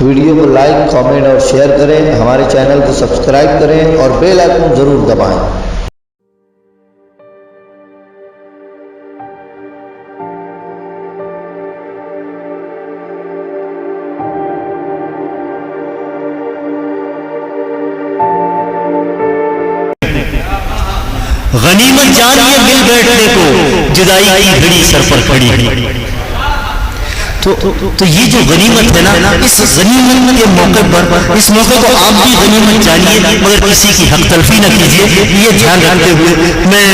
Video کو like, comment اور share کریں، ہمارے چینل کو سبسکرائب کریں اور بیل آئیکن ضرور دبائیں۔ غنیمت جانیے مل بیٹھنے کو، جدائی کی گھڑی سر پر کھڑی ہے۔ تو یہ جو غنیمت ہے نا، اس غنیمت کے موقع پر، اس موقع کو آپ بھی غنیمت جانیے، مگر کسی کی حق تلفی نہ کیجیے۔ یہ دھیان رکھتے ہوئے میں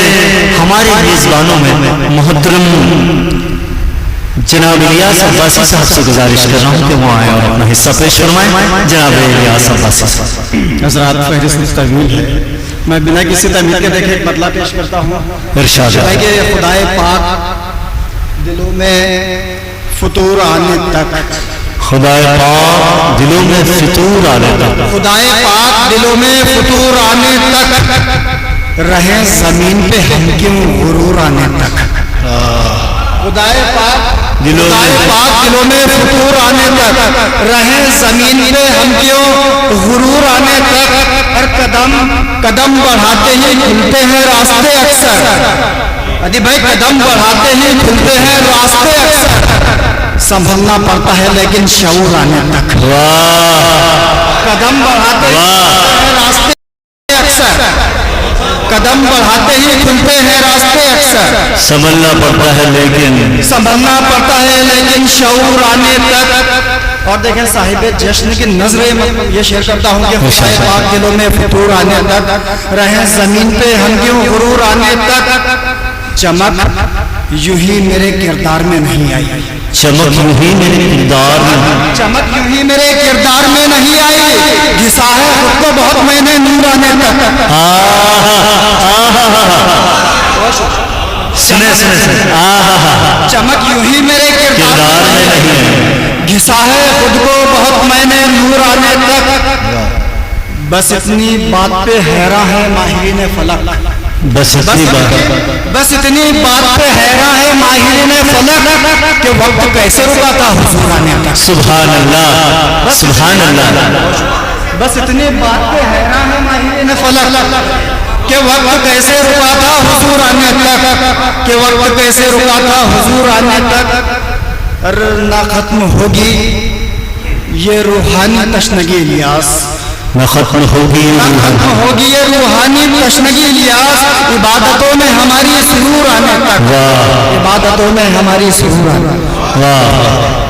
ہمارے میزبانوں میں محترم جناب الیاس عباسی صاحب سے گزارش کر رہا ہوں کہ وہ آئیں اور اپنا حصہ پیش فرمائیں۔ جناب الیاس عباسی صاحب۔ حضرات، فہرست تکمیل ہے، میں بنا کسی تعمیر کے دیکھے ایک مطلب پیش کرتا ہوں۔ ارشاد ہے کہ خدائے پاک دلوں میں فطور آنے تک، خدائے پاک دلوں میں فطور آنے تک، خدائے پاک دلوں میں فطور آنے تک، رہیں زمین پہ ہم کیوں غرور آنے تک۔ خدائے پاک دلوں میں فطور آنے تک، رہیں زمین پہ ہم کیوں غرور آنے تک، ہر قدم بڑھاتے ہی کھلتے ہیں راستے اکثر۔ ادی بھائی، قدم بڑھاتے ہی کھلتے ہیں راستے اکثر، سنبھلنا پڑتا ہے لیکن شعور آنے تک۔ قدم بڑھاتے ہی کھلتے ہیں راستے اکثر، قدم بڑھاتے ہی کھلتے ہیں راستے اکثر، سنبھلنا پڑتا ہے لیکن شعور آنے تک۔ اور دیکھیں صاحب جشن کی نظریں یہ شیئر کرتا ہوں کہ خدائے پاک دلوں میں فطور آنے تک، رہیں زمین پہ ہم کیوں غرور آنے تک، چمک یوں ہی میرے کردار میں نہیں آئی، چمک یوں ہی میرے کردار میں، چمک یوں ہی میرے کردار میں نہیں آئی، گھسا ہے خود کو بہت میں نے نور آنے تک۔ چمک یوں ہی میرے کردار میں نہیں آئی، گھسا ہے خود کو بہت میں نے نور آنے تک، بس اتنی بات پہ حیران ہے ماہرین فلک، بس اتنی بات پہ حیران ہے ماہرین فلک کہ وقت کیسے رکا تھا حضور آنے تک۔ سبحان اللہ، سبحان اللہ۔ بس اتنی بات پہ حیران ہے ماہرین فلک کہ وقت کیسے رکا تھا حضور آنے تک، کہ وقت کیسے رکا تھا حضور آنے تک۔ نہ ختم ہوگی یہ روحانی تشنگی الیاس، نہ ختم ہوگی یہ روحانی تشنگی الیاس، عبادتوں میں ہماری سرور آنے تک، عبادتوں میں ہماری سرور آنے تک۔